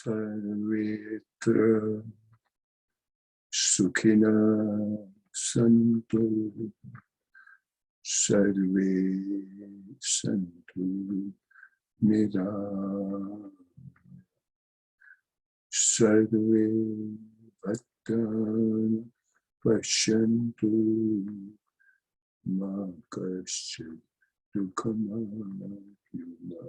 Sarvetra Sukhina Santu Sarve Santu Niraya Sarve Bhattana Pashyantu Ma Kasyat Dukhamapyuna.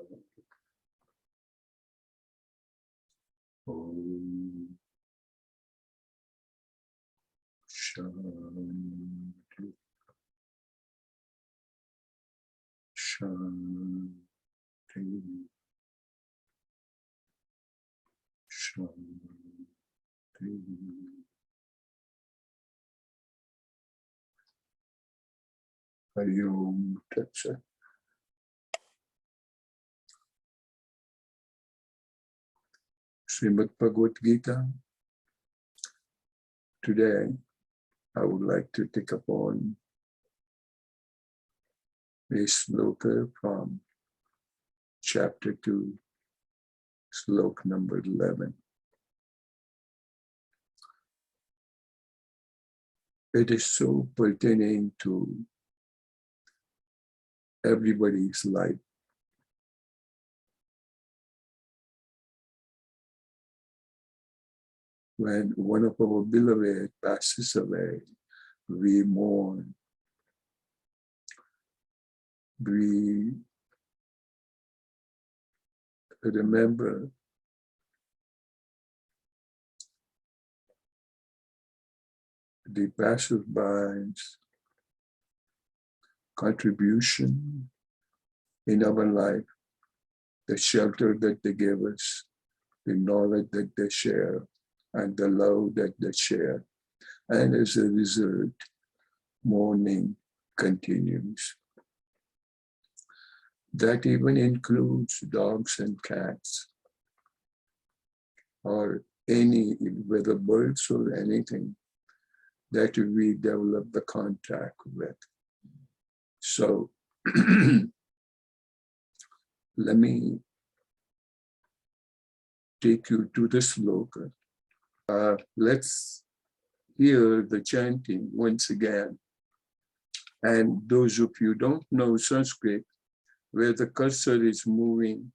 Om Shanti Shanti Shanti. Hari Om Tat Sat. Srimad Bhagavad Gita. Today, I would like to take upon a sloka from chapter 2, sloka number 11. It is so pertaining to everybody's life. When one of our beloved passes away, we mourn. We remember the passerby's contribution in our life, the shelter that they gave us, the knowledge that they share, and the love that they share. And as a result, mourning continues. That even includes dogs and cats, or any, whether birds or anything that we develop the contact with. So let me take you to the sloka. Let's hear the chanting once again. And those of you who don't know Sanskrit, where the cursor is moving,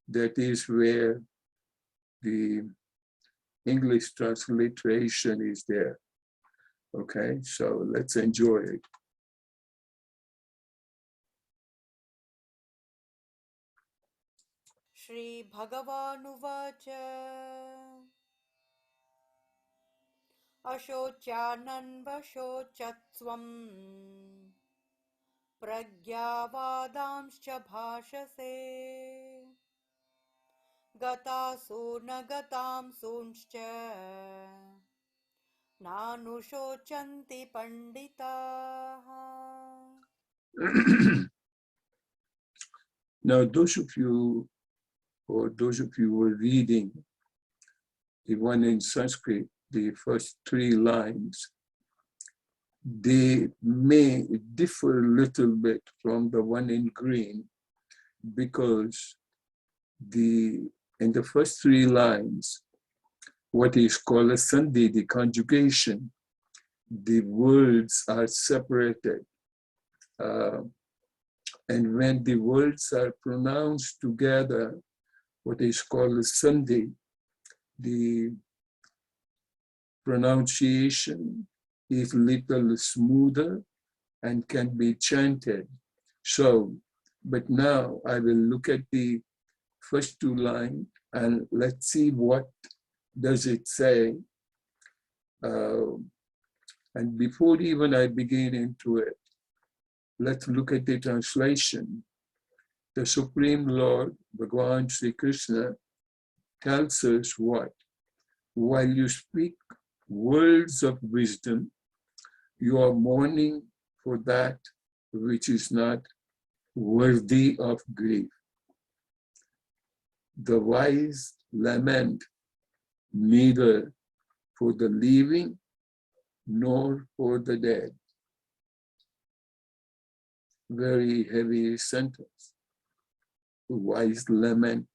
that is where the English transliteration is there. Okay, so let's enjoy it. Shri Bhagavanuvāca Ashocyananvashocatvam Pragyavādāmscha bhāshase Gatasu nagatāmsunṣcha Nānushochanti panditaha. Now, those of you who were reading the one in Sanskrit, the first 3 lines, they may differ a little bit from the one in green, because in the first 3 lines, what is called a sandhi, the conjugation, the words are separated. And when the words are pronounced together, what is called a sandhi, the pronunciation is little smoother and can be chanted. So, but now I will look at the first 2 lines and let's see what does it say. And before even I begin into it, let's look at the translation. The Supreme Lord, Bhagavan Sri Krishna, tells us what? While you speak words of wisdom, you are mourning for that which is not worthy of grief. The wise lament neither for the living nor for the dead. Very heavy sentence. The wise lament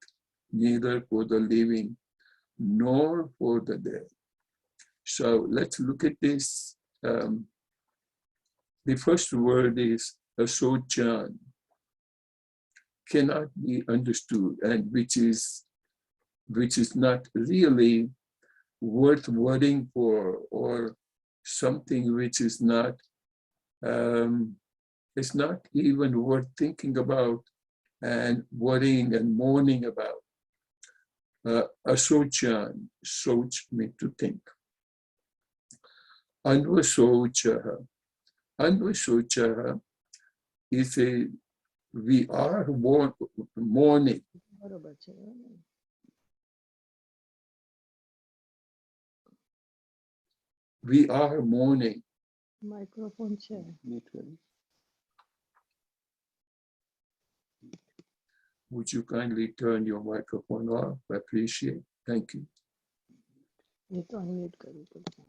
neither for the living nor for the dead. So let's look at this. The first word is asochan, cannot be understood, and which is not really worth wording for, or something which is not it's not even worth thinking about and worrying and mourning about. Asochan, soch means to think. Anvasochaha. Anvasochaha is a, we are mourning. We are mourning. Microphone share. Would you kindly turn your microphone off? I appreciate. Thank you. ये तो unmute करो पड़ता है.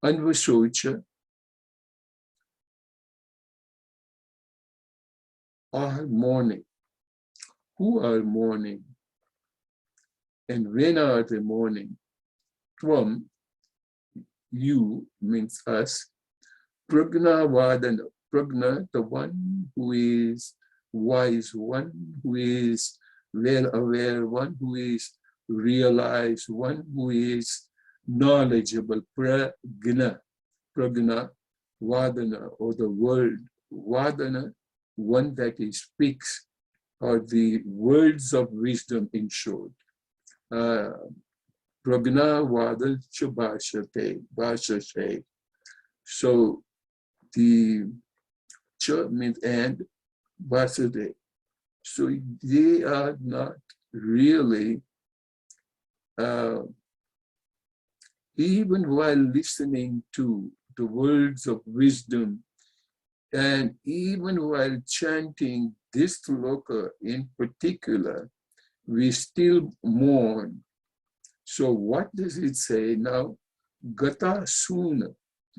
Anvasocha are mourning. Who are mourning? And when are they mourning? Tvam, you means us. Pragna Vadana. Pragna, the one who is wise, one who is well aware, one who is realized, one who is knowledgeable. Pragna, Pragna, Vadana, or the word Vadana, one that he speaks, or the words of wisdom in short. Pragna Vada Chabashate, Bashashe. So the Cha means and, Basade. So they are not really, even while listening to the words of wisdom, and even while chanting this sloka in particular, we still mourn. So what does it say now? Gata suna.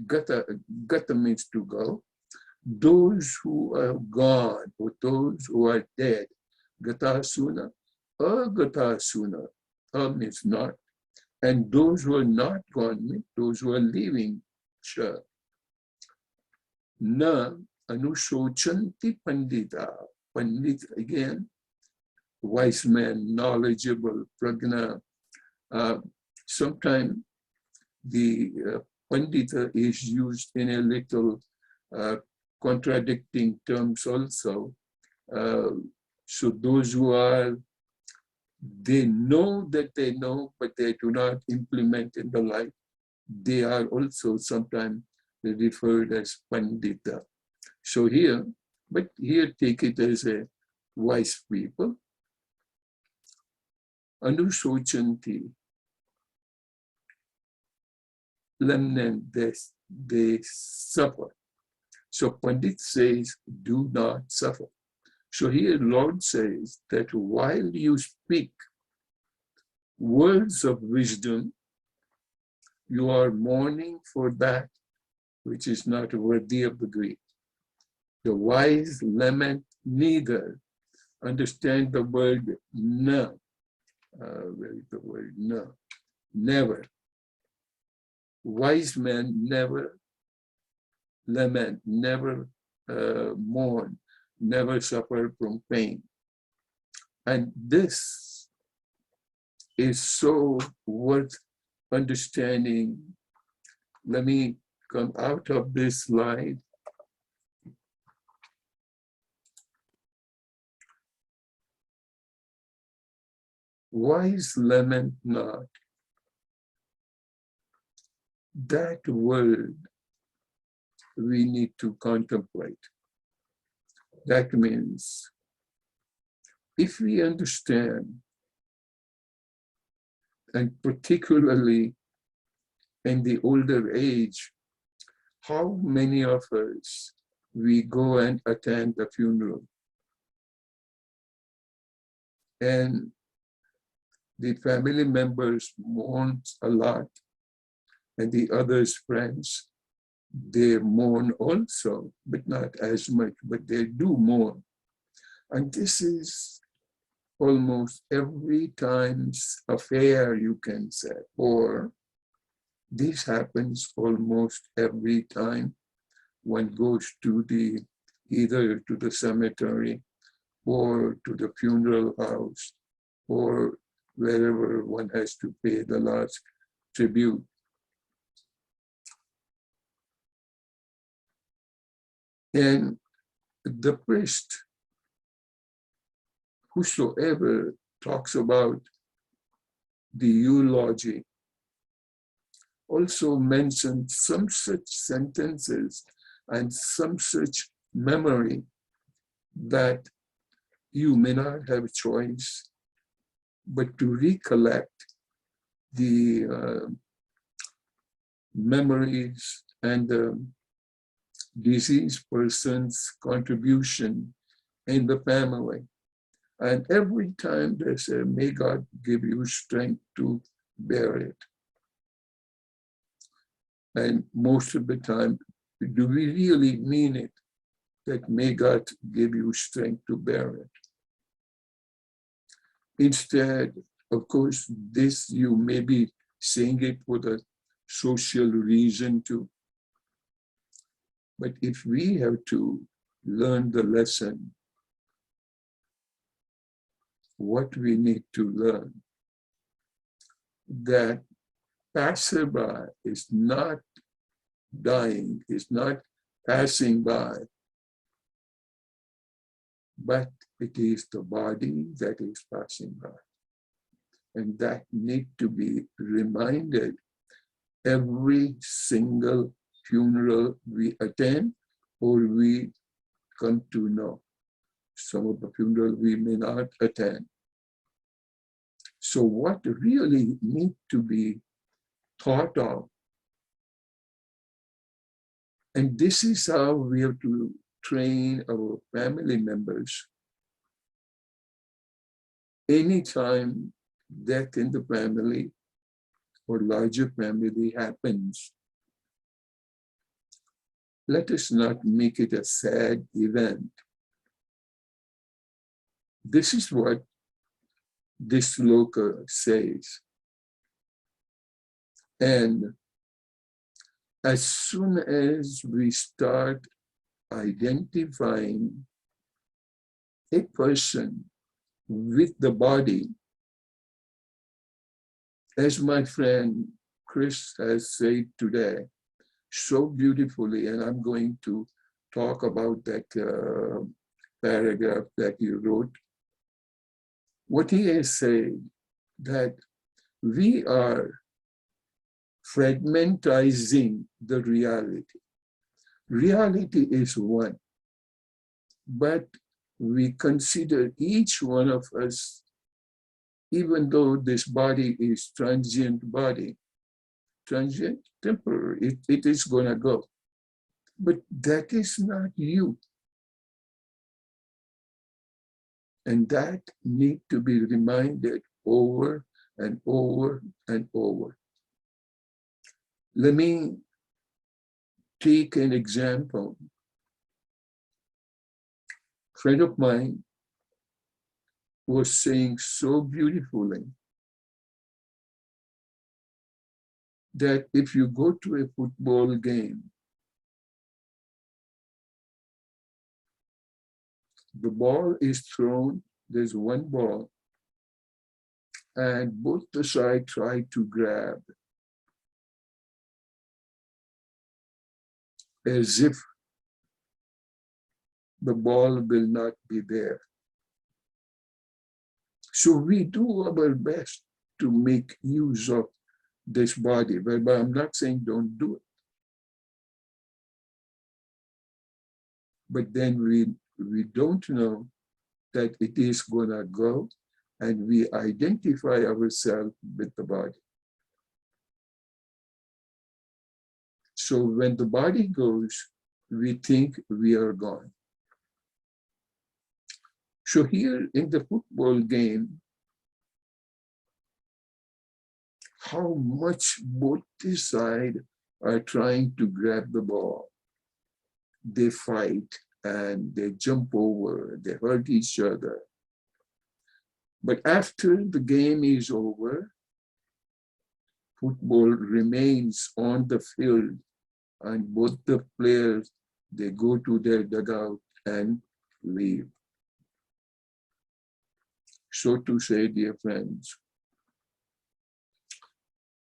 Gata means to go. Those who are gone, or those who are dead. Gata suna. Agata suna. Means not. And those who are not gone means those who are living. Sure. Na anusochanti pandita. Pandit again, wise man, knowledgeable, pragna. Sometimes the pandita is used in a little contradicting terms also. So those who are, they know that they know, but they do not implement in the life, they are also sometimes referred as pandita. So here, but here take it as a wise people. Anusochanti. Lemnen, they suffer. So Pandit says, do not suffer. So here Lord says that while you speak words of wisdom, you are mourning for that which is not worthy of the great. The wise lament neither. Understand the word na. Where is the word na? Never. Wise men never lament, never mourn, never suffer from pain. And this is so worth understanding. Let me come out of this slide. Wise lament not. That word we need to contemplate. That means if we understand, and particularly in the older age, how many of us we go and attend a funeral, and the family members mourn a lot, and the others' friends, they mourn also, but not as much, but they do mourn. And this is almost every time's affair, you can say, or this happens almost every time one goes to either to the cemetery or to the funeral house or wherever one has to pay the last tribute. And the priest, whosoever talks about the eulogy, also mentions some such sentences and some such memory that you may not have a choice but to recollect the memories and the deceased person's contribution in the family. And every time they say, may God give you strength to bear it. And most of the time, do we really mean it? That may God give you strength to bear it. Instead, of course, this you may be saying it for the social reason too. But if we have to learn the lesson, what we need to learn, that passerby is not dying, is not passing by, but it is the body that is passing by. And that need to be reminded every single funeral we attend or we come to know. Some of the funeral we may not attend. So what really need to be thought of, and this is how we have to train our family members. Anytime death in the family or larger family happens, let us not make it a sad event. This is what this sloka says. And as soon as we start identifying a person with the body, as my friend Chris has said today, so beautifully, and I'm going to talk about that paragraph that you wrote. What he has said, that we are fragmentizing the reality. Reality is one, but we consider each one of us, even though this body is transient body, transient, temporary, it is gonna go. But that is not you. And that need to be reminded over and over and over. Let me take an example. A friend of mine was saying so beautifully that if you go to a football game, the ball is thrown, there's one ball, and both the sides try to grab as if the ball will not be there. So we do our best to make use of this body, but I'm not saying don't do it. But then we don't know that it is gonna go, and we identify ourselves with the body. So when the body goes, we think we are gone. So here in the football game, how much both sides are trying to grab the ball. They fight and they jump over, they hurt each other. But after the game is over, football remains on the field and both the players, they go to their dugout and leave. So to say, dear friends,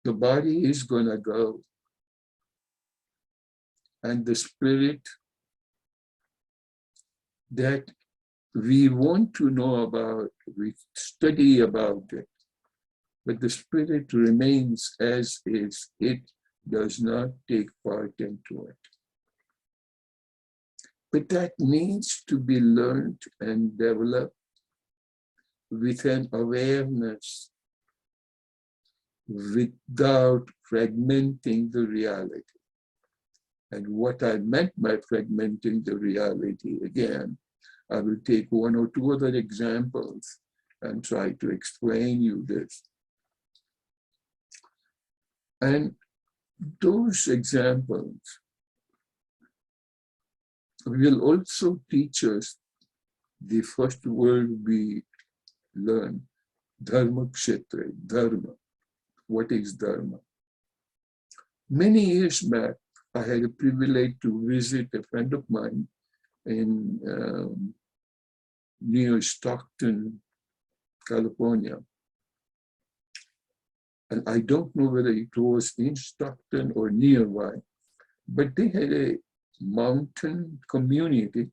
the body is gonna go and the spirit that we want to know about, we study about it, but the spirit remains as is. It does not take part into it. But that needs to be learned and developed with an awareness without fragmenting the reality. And what I meant by fragmenting the reality, again, I will take one or two other examples and try to explain you this. And those examples will also teach us the first word we learn, dharma kshetra, dharma. What is dharma? Many years back, I had a privilege to visit a friend of mine in near Stockton, California. And I don't know whether it was in Stockton or nearby, but they had a mountain community.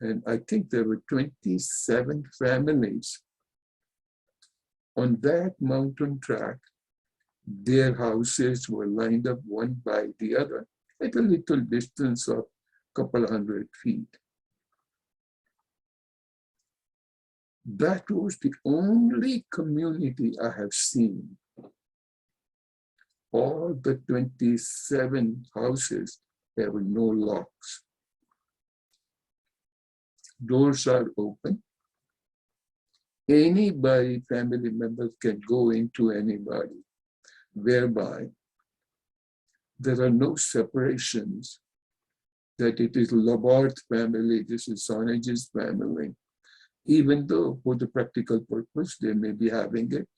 And I think there were 27 families on that mountain track. Their houses were lined up one by the other at a little distance of a couple 100 feet. That was the only community I have seen. All the 27 houses, there were no locks. Doors are open. Anybody, family members can go into anybody, whereby there are no separations, that it is Labart family, this is Sonaj's family, even though for the practical purpose, they may be having it.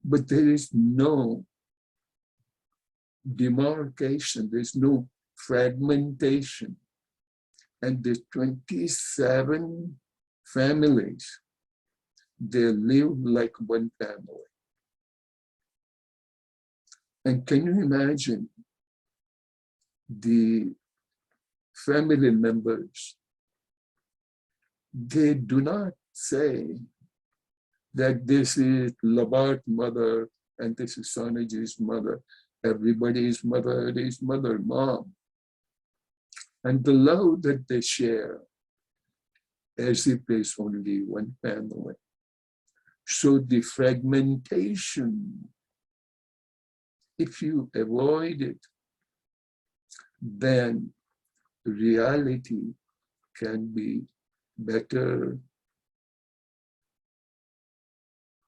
But there is no demarcation, there's no fragmentation. And the 27 families, they live like one family. And can you imagine the family members? They do not say that this is Labar's mother and this is Sonaj's mother. Everybody's mother is mother, mom. And the love that they share as if there's only one family. So the fragmentation, if you avoid it, then reality can be better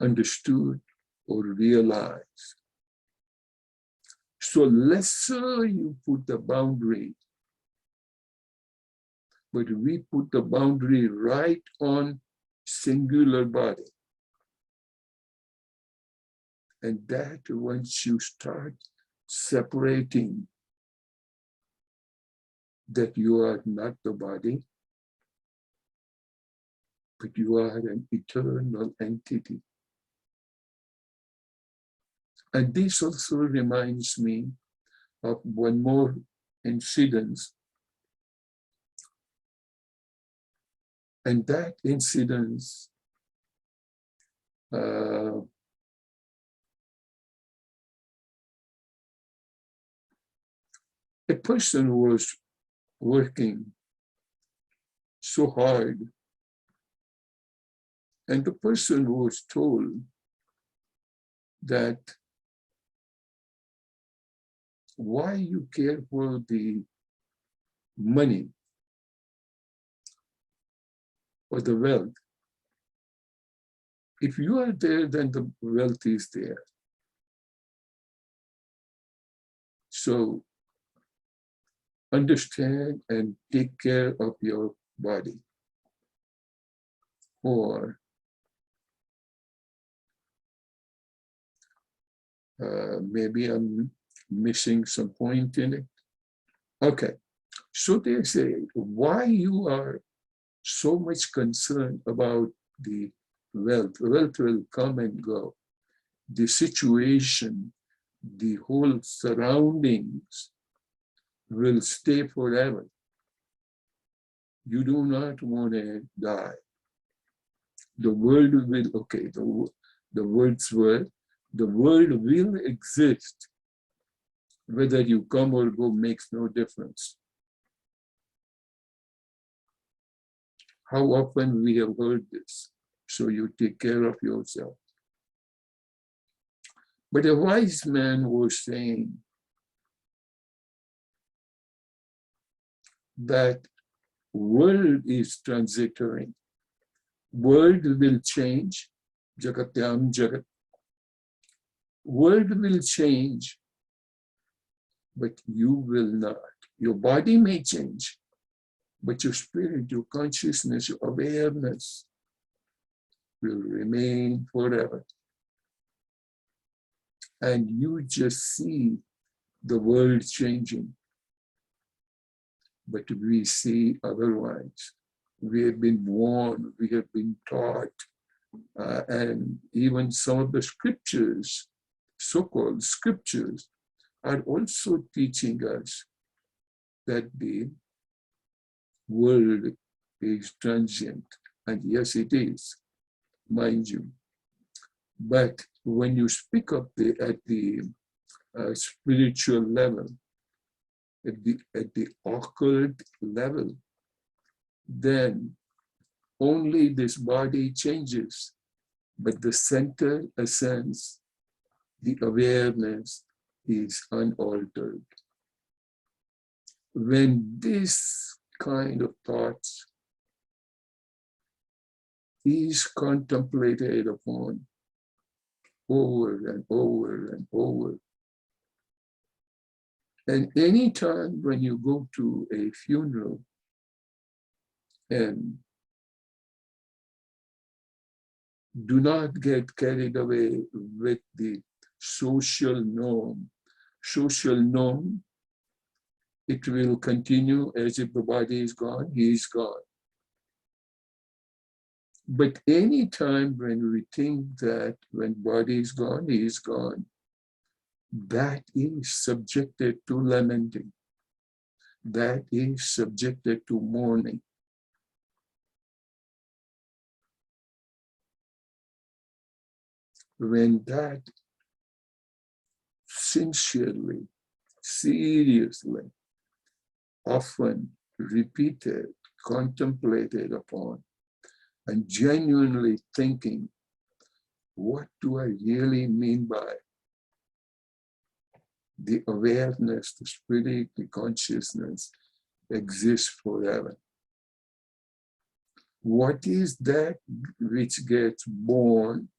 understood or realized. So lesser you put the boundary, but we put the boundary right on singular body. And that once you start separating that you are not the body, but you are an eternal entity. And this also reminds me of one more incident. And that incident a person was working so hard, and the person was told that why you care for the money or the wealth. If you are there, then the wealth is there. So understand and take care of your body. Or maybe I'm missing some point in it. Okay, so they say, why you are so much concerned about the wealth? Wealth will come and go. The situation, the whole surroundings will stay forever. You do not want to die. The world will, okay, the world's world, the world will exist. Whether you come or go makes no difference. How often we have heard this? So you take care of yourself. But a wise man was saying that world is transitory. World will change. Jagatyam Jagat. World will change, but you will not. Your body may change, but your spirit, your consciousness, your awareness will remain forever. And you just see the world changing. But we see otherwise. We have been warned, we have been taught, and even some of the scriptures, so-called scriptures, are also teaching us that the world is transient. And yes, it is, mind you. But when you speak of at the spiritual level, at the occult level, then only this body changes, but the center essence, the awareness is unaltered. When this kind of thoughts is contemplated upon over and over and over, and any time when you go to a funeral and do not get carried away with the social norm. Social norm, it will continue as if the body is gone, he is gone. But any time when we think that when body is gone, he is gone, that is subjected to lamenting. That is subjected to mourning. When that sincerely, seriously, often repeated, contemplated upon, and genuinely thinking, what do I really mean by the awareness, the spirit, the consciousness exists forever? What is that which gets born,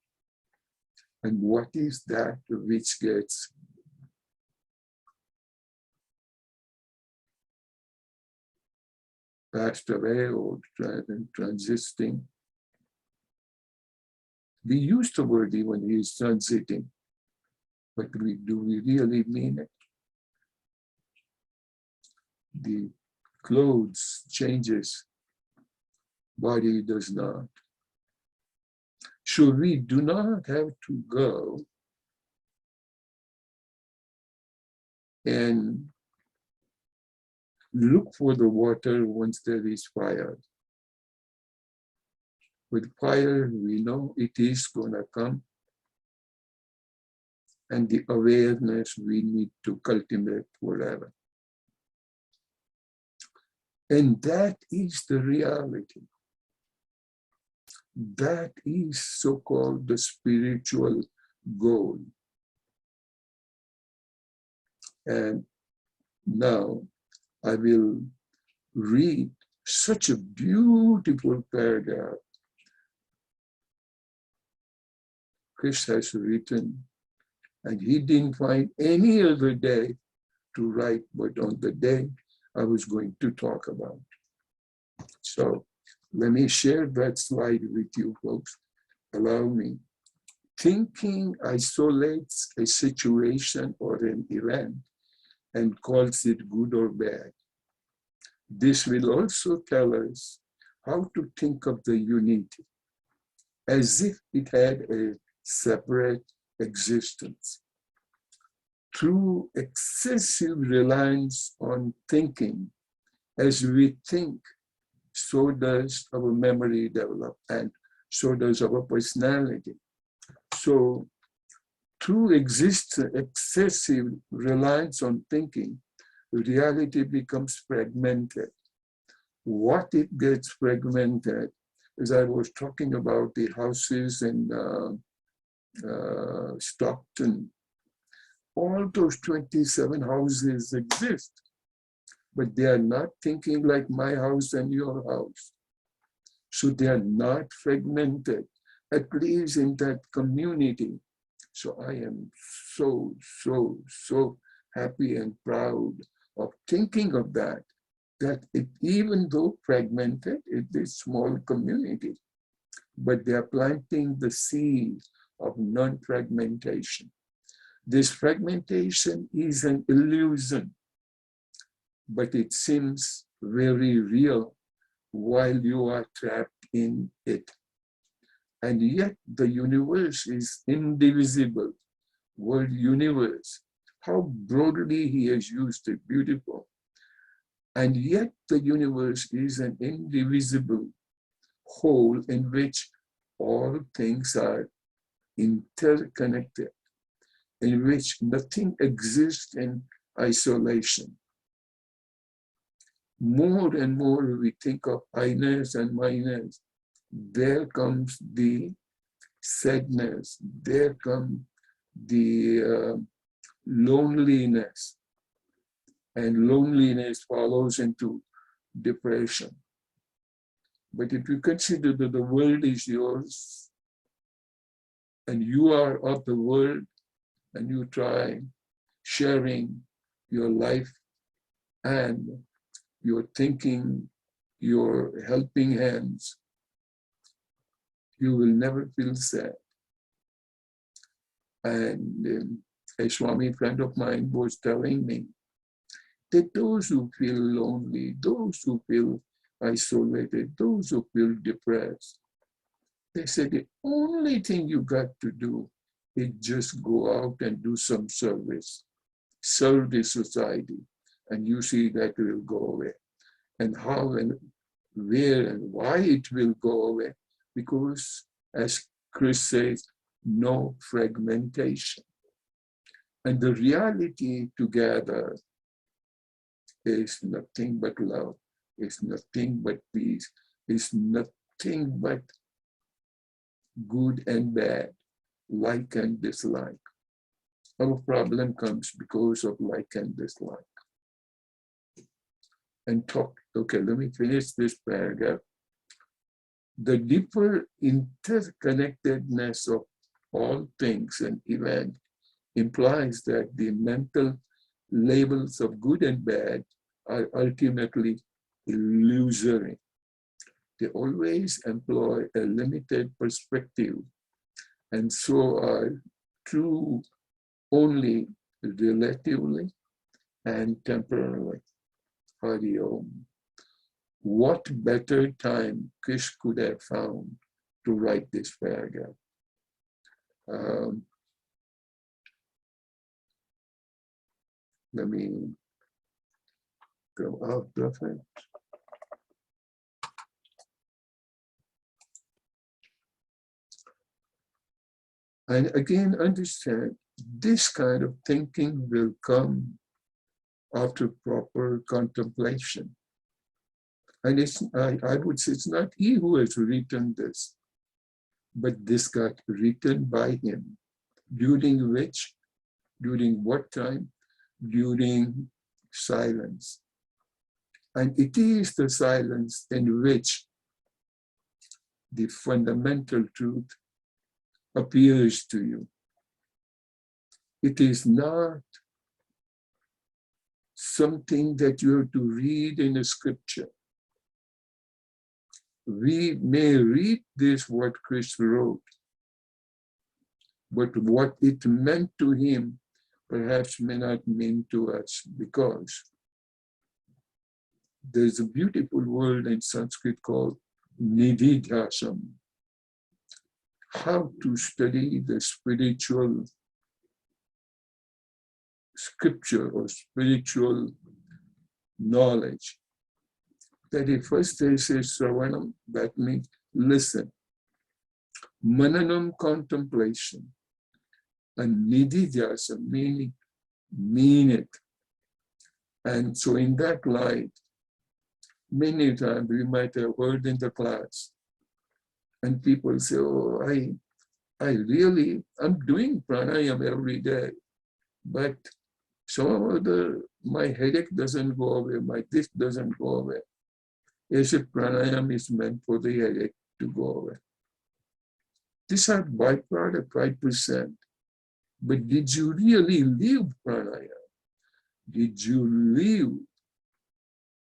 and what is that which gets passed away or transiting? We use the word even he is transiting, but do we really mean it? The clothes changes, body does not. So we do not have to go and look for the water once there is fire. With fire, we know it is going to come. And the awareness we need to cultivate forever. And that is the reality. That is so-called the spiritual goal. And now I will read such a beautiful paragraph Chris has written, and he didn't find any other day to write, but on the day I was going to talk about. So let me share that slide with you folks. Allow me. Thinking isolates a situation or an event and calls it good or bad. This will also tell us how to think of the unity as if it had a separate existence. Through excessive reliance on thinking, as we think, so does our memory develop and so does our personality. So through excessive reliance on thinking, reality becomes fragmented. What it gets fragmented, as I was talking about the houses in Stockton, all those 27 houses exist, but they are not thinking like my house and your house. So they are not fragmented, at least in that community. So I am so happy and proud of thinking of that it, even though fragmented, it is small community, but they are planting the seed of non-fragmentation. This fragmentation is an illusion, but it seems very real while you are trapped in it. And yet the universe is indivisible. Word universe, how broadly he has used it, beautiful. And yet the universe is an indivisible whole in which all things are interconnected, in which nothing exists in isolation. More and more we think of I-ness and my-ness, there comes the sadness, there comes the loneliness, and loneliness follows into depression. But if you consider that the world is yours and you are of the world, and you try sharing your life and your thinking, your helping hands, you will never feel sad. And a Swami friend of mine was telling me that those who feel lonely, those who feel isolated, those who feel depressed, they said the only thing you got to do is just go out and do some service, serve the society, and you see that will go away. And how and where and why it will go away, because as Chris says, no fragmentation. And the reality together is nothing but love, is nothing but peace, is nothing but good and bad, like and dislike. Our problem comes because of like and dislike. And okay, let me finish this paragraph. The deeper interconnectedness of all things and events implies that the mental labels of good and bad are ultimately illusory. They always employ a limited perspective, and so are true only relatively and temporarily. Hari Om. What better time Kish could have found to write this paragraph? Let me go out of it. And again, understand, this kind of thinking will come after proper contemplation. And I would say it's not he who has written this, but this got written by him. During what time? During silence. And it is the silence in which the fundamental truth appears to you. It is not something that you have to read in a scripture. We may read this, what Krishna wrote, but what it meant to him perhaps may not mean to us, because there's a beautiful word in Sanskrit called nididhyasam. How to study the spiritual scripture or spiritual knowledge. That the first day says Sravanam, that means listen. Mananam, contemplation. And nididhyasam, meaning mean it. And so in that light, many times we might have heard in the class, and people say, oh, I'm doing pranayama every day, but somehow my headache doesn't go away, my this doesn't go away. As if pranayama is meant for the headache to go away. These are byproduct 5%. But did you really live pranayama? Did you live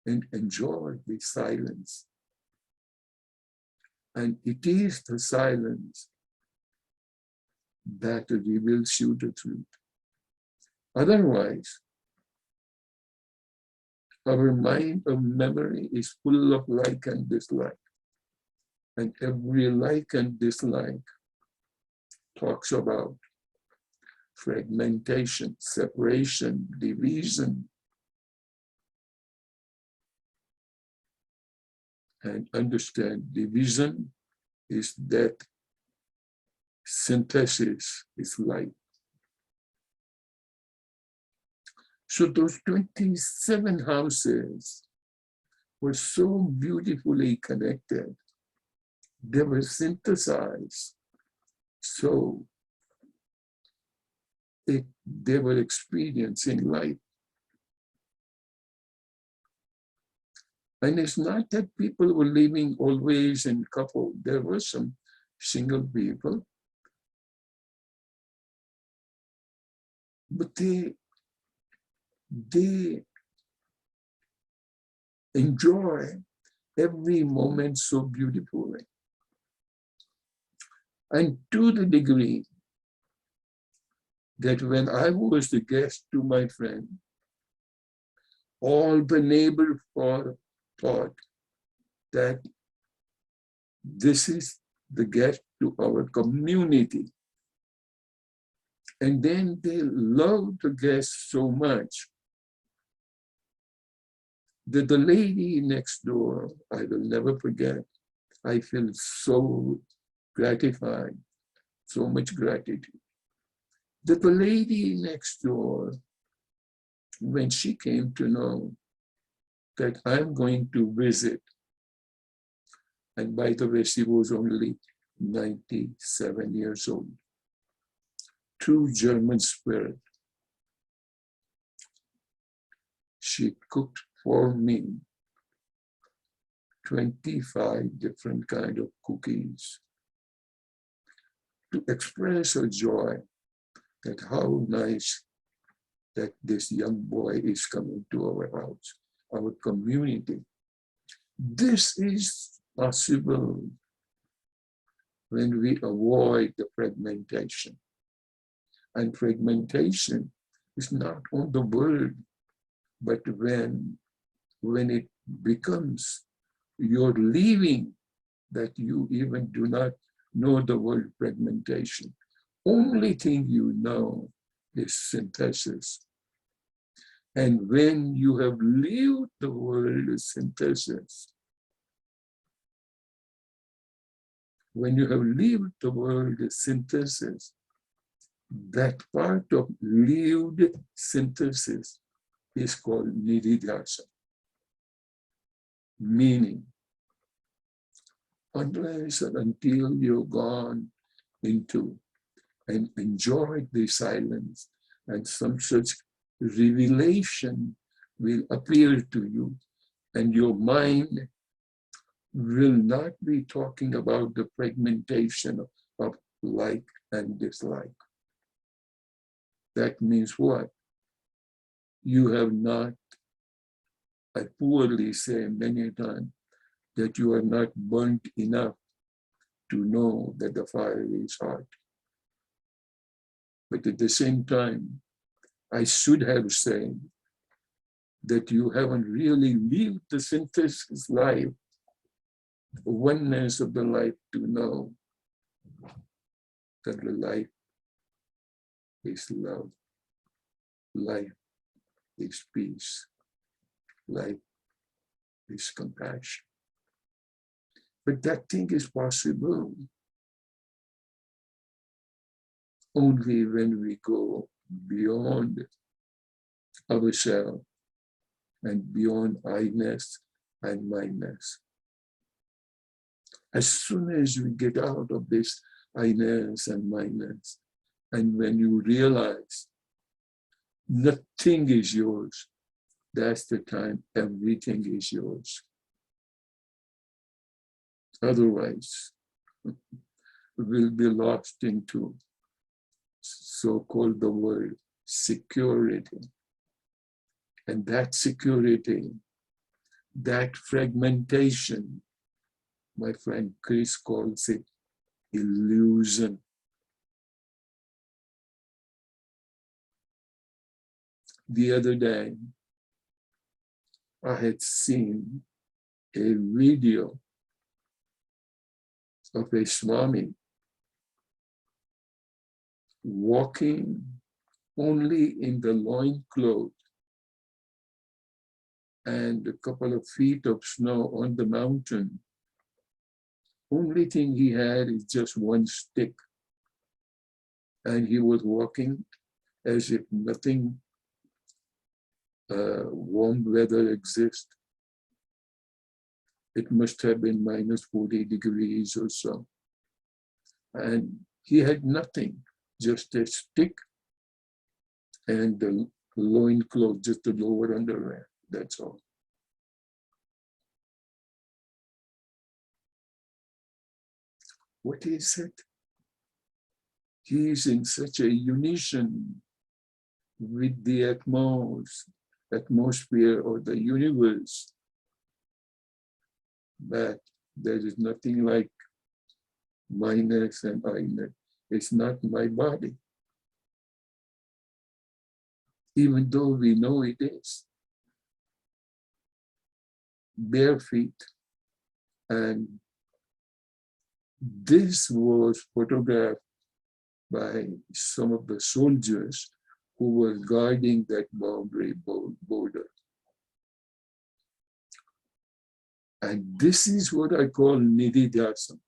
and enjoy the silence? And it is the silence that reveals you the truth. Otherwise, our mind of memory is full of like and dislike. And every like and dislike talks about fragmentation, separation, division. And understand, division is death, synthesis is life. So those 27 houses were so beautifully connected. They were synthesized. So they were experiencing life. And it's not that people were living always in couple. There were some single people. But they enjoy every moment so beautifully. And to the degree that when I was the guest to my friend, all the neighbors thought that this is the guest to our community. And then they loved the guest so much that the lady next door, I will never forget, I feel so gratified, so much gratitude. That the lady next door, when she came to know that I'm going to visit, and by the way, she was only 97 years old, true German spirit. She cooked for me 25 different kinds of cookies to express her joy that how nice that this young boy is coming to our house, our community. This is possible when we avoid the fragmentation. And fragmentation is not on the word, but when it becomes your living, that you even do not know the word fragmentation. Only thing you know is synthesis. And when you have lived the word synthesis, when you have lived the word synthesis, that part of lived synthesis is called nididhyasa. Meaning, unless and until you've gone into and enjoyed the silence, and some such revelation will appear to you, and your mind will not be talking about the fragmentation of like and dislike. That means what? You have not I poorly say many times that you are not burnt enough to know that the fire is hot. But at the same time, I should have said that you haven't really lived the synthesis life, oneness of the life, to know that the life is love, life is peace, life is compassion. But that thing is possible only when we go beyond ourselves and beyond I-ness and my-ness. As soon as we get out of this I-ness and my-ness, and when you realize nothing is yours, that's the time everything is yours. Otherwise, we'll be lost into so-called the word security. And that security, that fragmentation, my friend Chris calls it illusion. The other day, I had seen a video of a Swami walking only in the loincloth and a couple of feet of snow on the mountain. Only thing he had is just one stick. And he was walking as if nothing warm weather exists. It must have been minus 40 degrees or so. And he had nothing, just a stick and the loincloth, just the lower underwear, that's all. What is it? He is in such a unison with the atmosphere or the universe that there is nothing like my-ness and I-ness. It's not my body. Even though we know it is. Bare feet. And this was photographed by some of the soldiers who were guarding that boundary border. And this is what I call nididhyasana.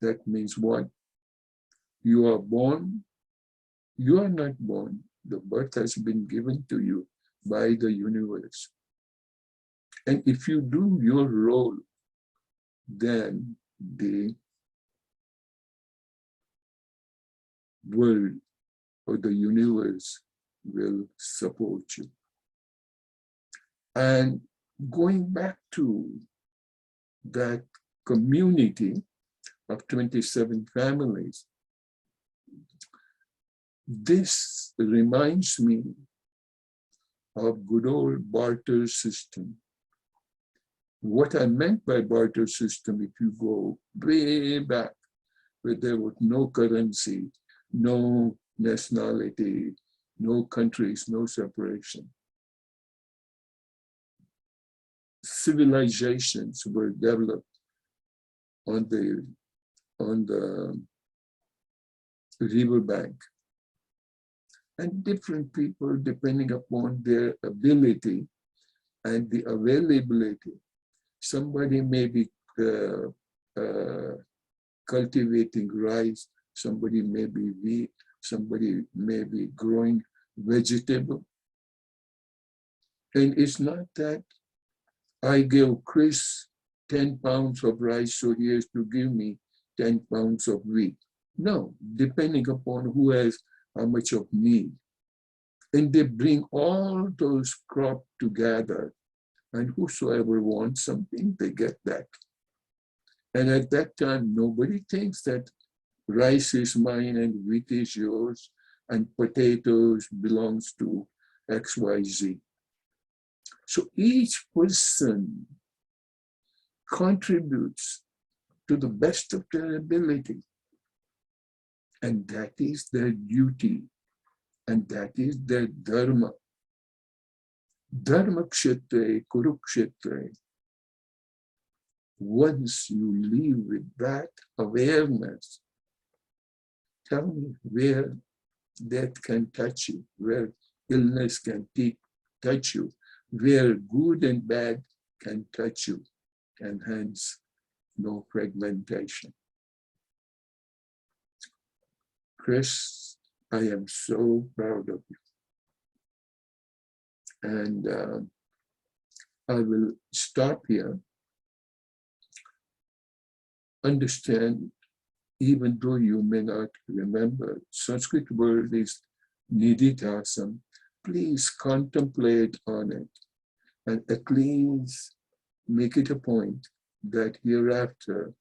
That means what? You are born, you are not born. The birth has been given to you by the universe. And if you do your role, then the world or the universe will support you. And going back to that community of 27 families, this reminds me of good old barter system. What I meant by barter system, if you go way back, where there was no currency, no nationality, no countries, no separation. Civilizations were developed on the riverbank. And different people, depending upon their ability and the availability, somebody may be cultivating rice, somebody may be wheat, somebody may be growing vegetable. And it's not that I gave Chris 10 pounds of rice, so he has to give me 10 pounds of wheat. No, depending upon who has how much of need. And they bring all those crops together, and whosoever wants something, they get that. And at that time, nobody thinks that rice is mine and wheat is yours, and potatoes belongs to XYZ. So each person contributes to the best of their ability. And that is their duty. And that is their dharma. Dharma kshetre, kurukshetre. Once you live with that awareness, tell me where death can touch you, where illness can touch you, where good and bad can touch you, and hence no fragmentation. Chris, I am so proud of you. And I will stop here. Understand, even though you may not remember, Sanskrit word is nididhasam. Please contemplate on it and at least make it a point that hereafter,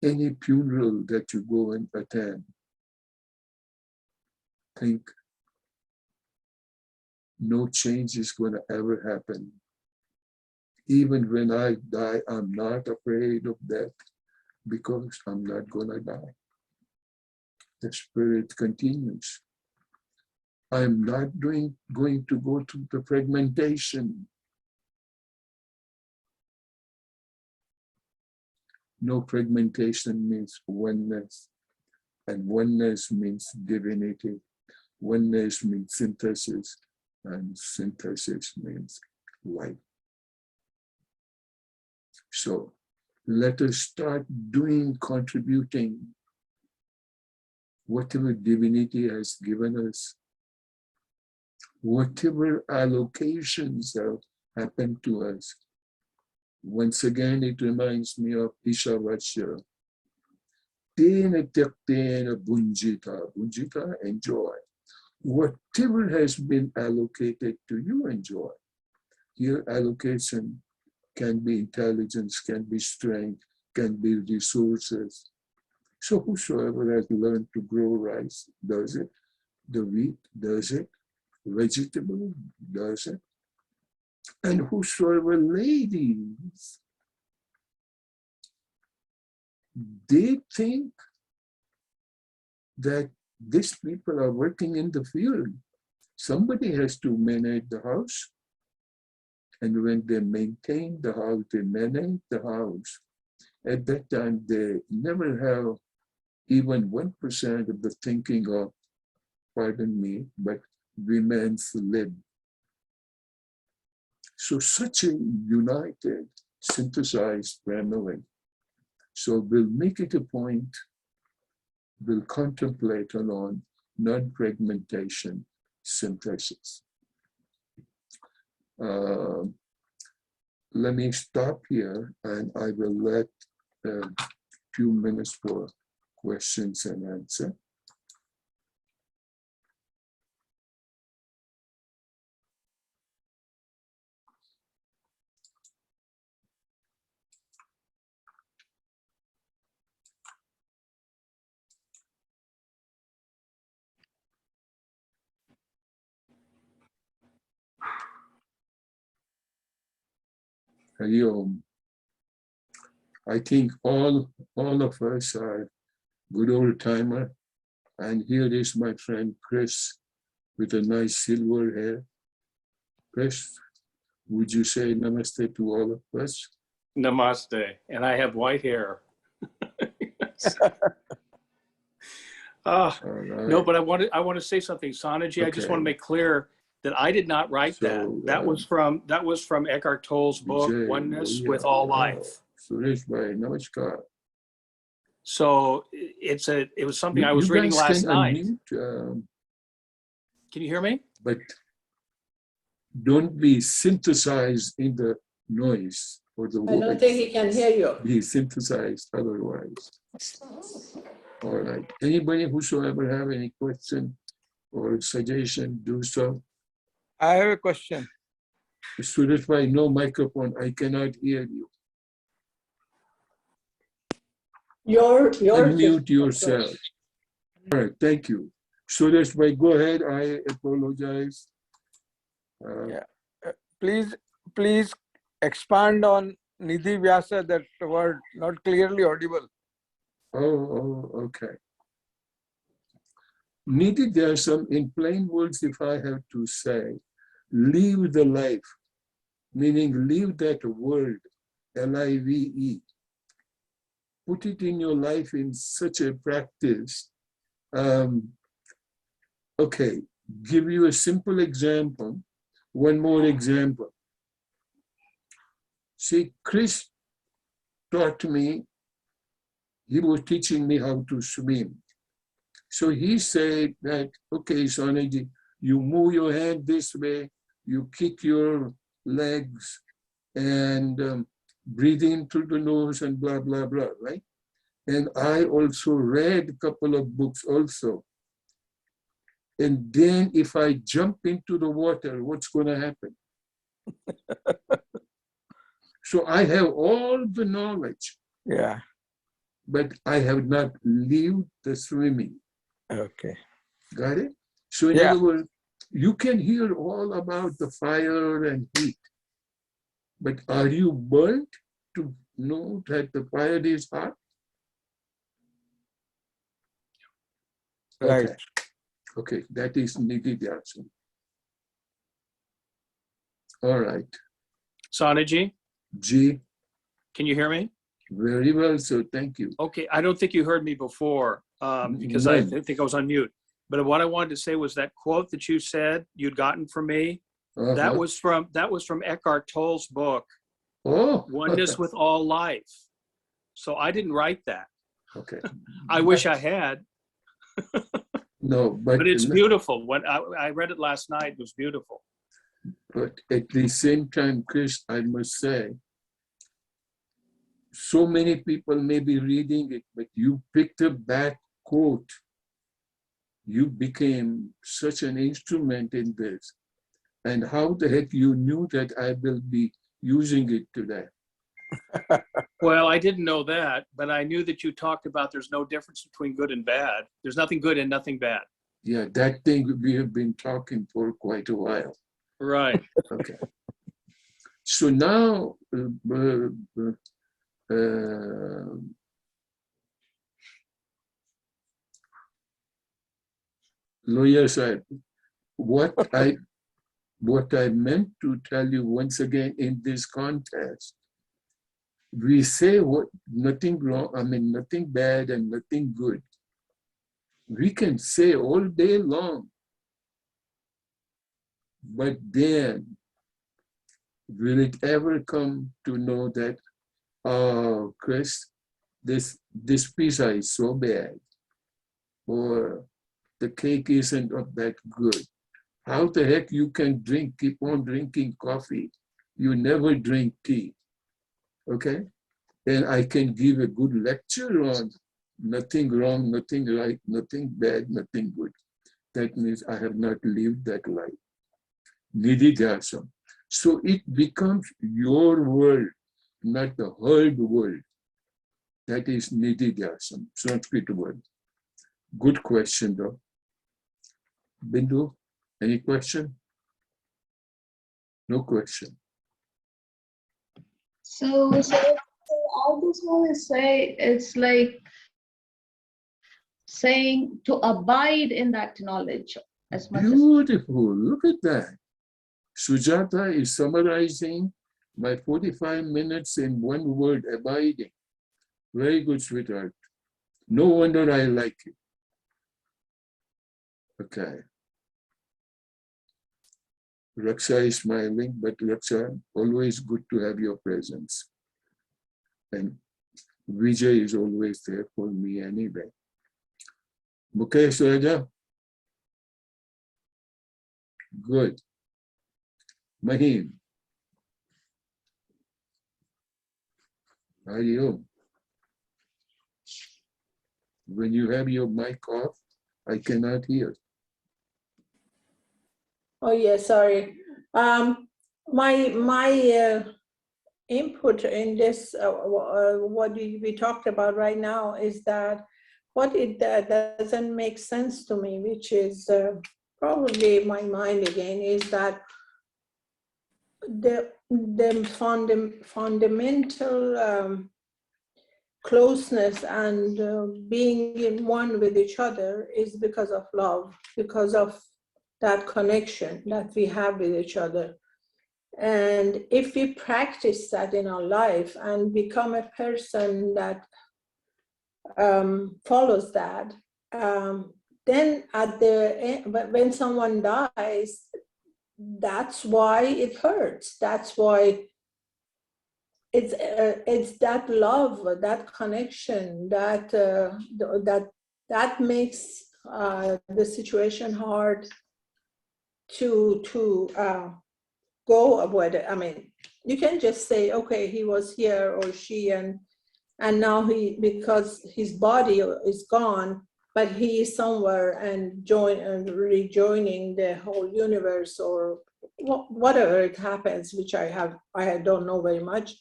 any funeral that you go and attend, think no change is going to ever happen. Even when I die, I'm not afraid of death because I'm not going to die. The spirit continues. I'm not going to go to the fragmentation. No, fragmentation means oneness, and oneness means divinity. Oneness means synthesis, and synthesis means life. So let us start contributing whatever divinity has given us, whatever allocations have happened to us. Once again, it reminds me of Ishavachya. Tena tyaktena bunjita. Bunjita, enjoy. Whatever has been allocated to you, enjoy. Your allocation can be intelligence, can be strength, can be resources. So whosoever has learned to grow rice does it. The wheat does it. Vegetable does it. And whosoever ladies, they think that these people are working in the field. Somebody has to manage the house. And when they maintain the house, they manage the house. At that time, they never have even 1% of the thinking of, pardon me, but women's lib. So such a united, synthesized family. So we'll make it a point, we'll contemplate on non-fragmentation synthesis. Let me stop here and I will let a few minutes for questions and answer. Hari Om. I think all of us are good old timer. And here is my friend Chris with a nice silver hair. Chris, would you say namaste to all of us? Namaste. And I have white hair. Right. No, but I want to say something, Sanaji. Okay. I just want to make clear that I did not write that. That was from Eckhart Tolle's book, Oneness with All Life. Suresh bhai, namaskar. So it was something I was reading last night. Unmute, can you hear me? But don't be synthesized in the noise or the voice. I don't think he can hear you. Be synthesized otherwise. All right. Anybody whosoever have any question or suggestion, do so. I have a question. Suresh bhai, no microphone. I cannot hear you. Your Unmute yourself. All right, thank you. Suresh, go ahead. I apologize. Yeah. Please expand on Nidhi Vyasa, that word not clearly audible. Oh, okay. Nidhi Vyasam, in plain words, if I have to say, live the life, meaning live that word, L-I-V-E. Put it in your life in such a practice. Okay, give you a simple example. One more example. See, Chris taught me, he was teaching me how to swim. So he said that, okay, Sonaji, you move your hand this way, you kick your legs and breathe in through the nose and blah, blah, blah, right? And I also read a couple of books also. And then if I jump into the water, what's going to happen? So I have all the knowledge. Yeah. But I have not lived the swimming. Okay. Got it? So in other words, you can hear all about the fire and heat, but are you burnt to know that the fire is hot? Right. Okay. Okay, that is Nidhi Vyasa. All right. Sanaji, G, can you hear me? very well, so thank you. Okay, I don't think you heard me before because I think I was on mute. But what I wanted to say was that quote that you said you'd gotten from me. That was from Eckhart Tolle's book, Oneness with All Life. So I didn't write that. Okay. I wish I had. No, but it's beautiful. When I read it last night, it was beautiful. But at the same time, Chris, I must say, so many people may be reading it, but you picked up that quote. You became such an instrument in this. And how the heck you knew that I will be using it today? Well, I didn't know that, but I knew that you talked about there's no difference between good and bad. There's nothing good and nothing bad. Yeah, that thing we have been talking for quite a while. Right. Okay. So now, lawyer said, what I meant to tell you once again in this contest, we say what nothing wrong, nothing bad and nothing good. We can say all day long, but then will it ever come to know that, oh, Chris, this pizza is so bad, or the cake isn't that good? How the heck you can keep on drinking coffee? You never drink tea, okay? And I can give a good lecture on nothing wrong, nothing right, nothing bad, nothing good. That means I have not lived that life. Nidhi Vyasa. So it becomes your world, not the whole world. That is Nidhi Vyasa, Sanskrit word. Good question though. Bindu, any question? No question. So I just want to say it's like saying to abide in that knowledge as much. Beautiful, look at that. Sujata is summarizing my 45 minutes in one word, abiding. Very good, sweetheart. No wonder I like it. Okay. Raksha is smiling, but Raksha, always good to have your presence. And Vijay is always there for me anyway. Mukesh Raja? Good. Mahim? How are you? When you have your mic off, I cannot hear. Oh yeah, sorry. My input in this, what we talked about right now is that what it doesn't make sense to me, which is probably my mind again, is that the fundamental closeness and being in one with each other is because of love, because of that connection that we have with each other. And if we practice that in our life and become a person that follows that, then at the end, when someone dies, that's why it hurts. That's why it's that love, that connection, that makes the situation hard to go avoid it. I mean, you can just say, okay, he was here or she, and now because his body is gone, but he is somewhere and rejoining the whole universe, or whatever it happens, which I don't know very much.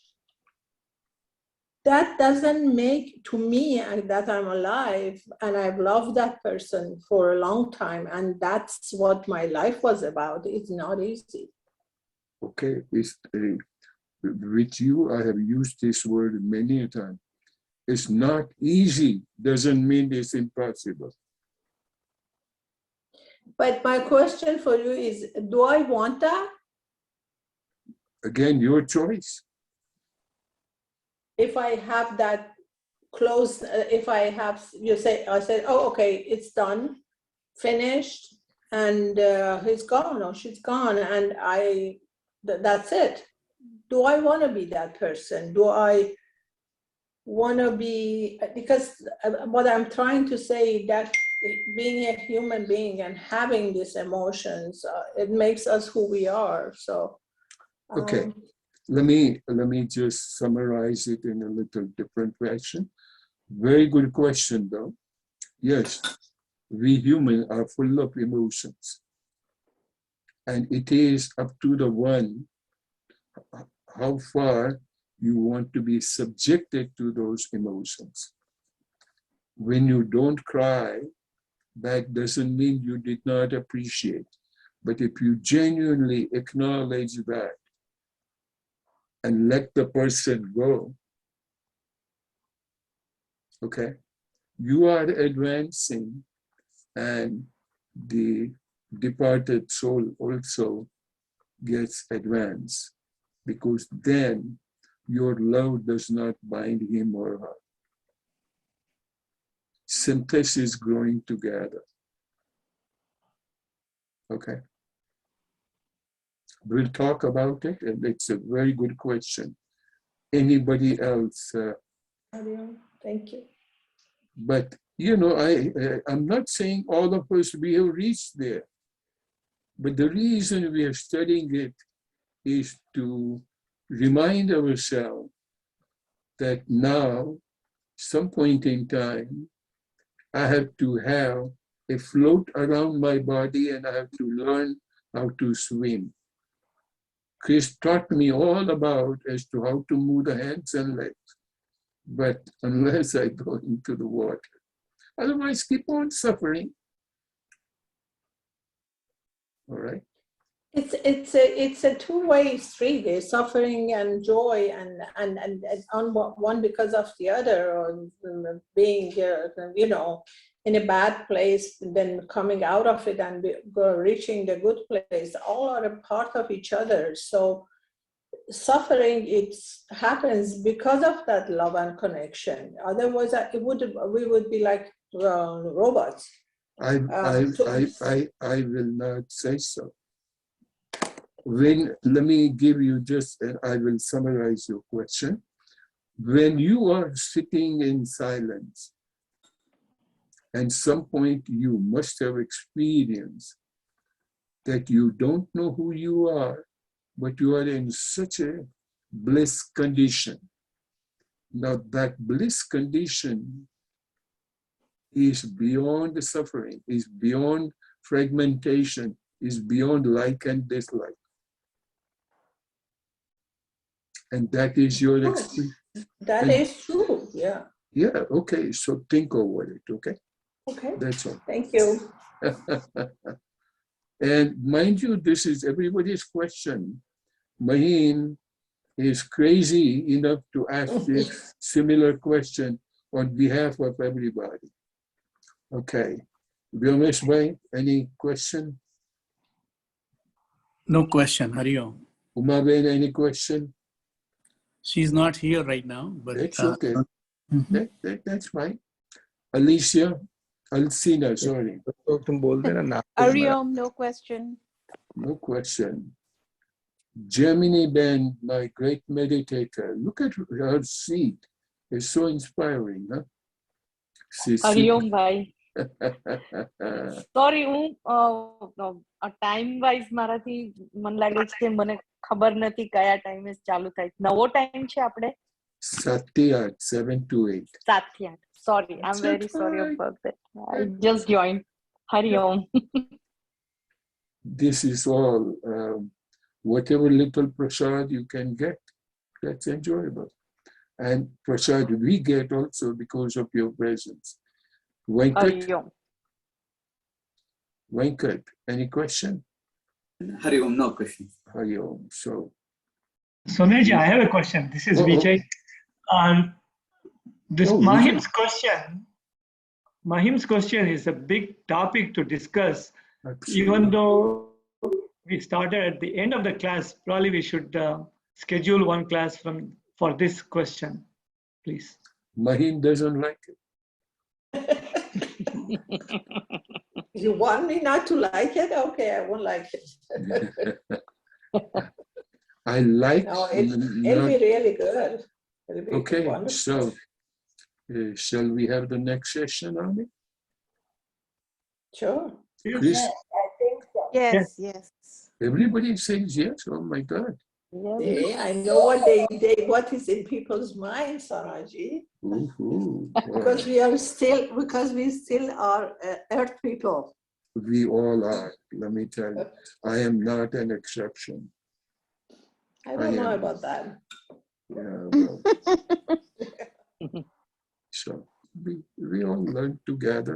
That doesn't make to me that I'm alive and I've loved that person for a long time, and that's what my life was about. It's not easy. Okay, with you, I have used this word many a time. It's not easy, doesn't mean it's impossible. But my question for you is, do I want that? Again, your choice. If I have that close, if I have, I said, oh, okay, it's done, finished, and he's gone or she's gone, and that's it. Do I want to be that person? Do I want to be, because what I'm trying to say, that being a human being and having these emotions, it makes us who we are. So okay, let me just summarize it in a little different fashion. Very good question, though. Yes, we humans are full of emotions, and it is up to the one how far you want to be subjected to those emotions. When you don't cry, that doesn't mean you did not appreciate. But if you genuinely acknowledge that and let the person go, okay, you are advancing, and the departed soul also gets advanced, because then your love does not bind him or her. Synthesis growing together. Okay. We'll talk about it, and it's a very good question. Anybody else? Thank you. But, you know, I'm not saying all of us we have reached there. But the reason we are studying it is to remind ourselves that now, some point in time, I have to have a float around my body, and I have to learn how to swim. Chris taught me all about as to how to move the hands and legs, but unless I go into the water, otherwise keep on suffering. All right. It's a two-way street. There's suffering and joy, and on one because of the other, or being you know, in a bad place, then coming out of it and reaching the good place. All are a part of each other. So suffering, it happens because of that love and connection. Otherwise, we would be like robots. I will not say so. Let me give you just, and I will summarize your question. When you are sitting in silence, at some point you must have experienced that you don't know who you are, but you are in such a bliss condition. Now that bliss condition is beyond the suffering, is beyond fragmentation, is beyond like and dislike. And that is your experience. That is true, yeah. Yeah, okay, so think over it, okay? Okay, That's all. thank you. And mind you, this is everybody's question. Maheen is crazy enough to ask this similar question on behalf of everybody. Okay. Vyomesh bhai, any question? No question, Hari Om. Umaben, any question? She's not here right now, but That's okay. mhm. That's fine. Alicia, Alcina, sorry. तो तुम बोल देना नाम तो Hari हमारा Om, no question. No question. Gemini Ben, my great meditator. Look at her seat. It's so inspiring, huh? She's Hari Om bhai. Sorry, time wise મારાથી મને લાગે છે કે મને ખબર નથી કયા ટાઈમે ચાલુ થાય. નવો ટાઈમ છે આપણે? Satya, 7 to 8. 7 થી 8. Sorry, I'm very sorry about that. I just joined. Hari Om. This is all. Whatever little prasad you can get, that's enjoyable. And prasad we get also because of your presence. Venkat, Hari Om. Venkat, any question? Hari Om, no question. Hari Om. So, Sunilji, I have a question. This is Vijay. This Mahim's question is a big topic to discuss. absolutely. Even though we started at the end of the class, probably we should schedule one class for this question, please. Mahim doesn't like it. You want me not to like it? Okay, I won't like it. I like. No, it'll be really good. It'll be Okay, wonderful. so shall we have the next session on it? Sure. Chris, I think so. Yes, yes. everybody says yes. Oh my God. See, I know what is in people's minds, Saraji. Ooh, Because we still are earth people. we all are. Let me tell you, I am not an exception. I don't know about that. Yeah, well. So we all learn together.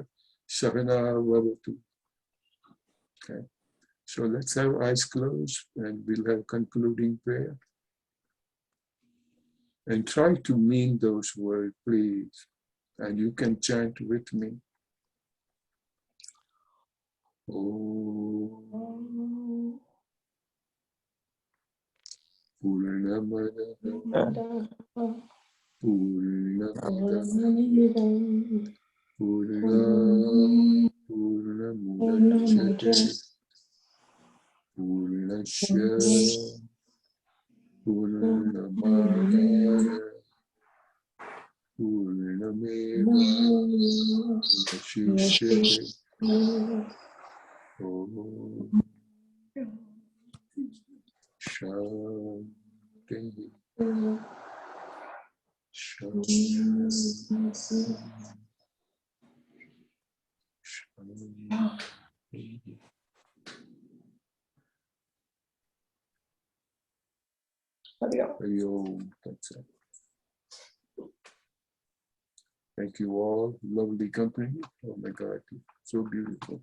Sahana Vavatu. Okay. So let's have eyes closed and we'll have concluding prayer. And try to mean those words, please. And you can chant with me. Om Purnamada Purnamada Purnamudachyate Purnasya Purnamadaya Purnameva Vashishyate Om Shanti Shanti Shanti. Hari Om. That's it. Thank you all. Lovely company. Oh my God, so beautiful.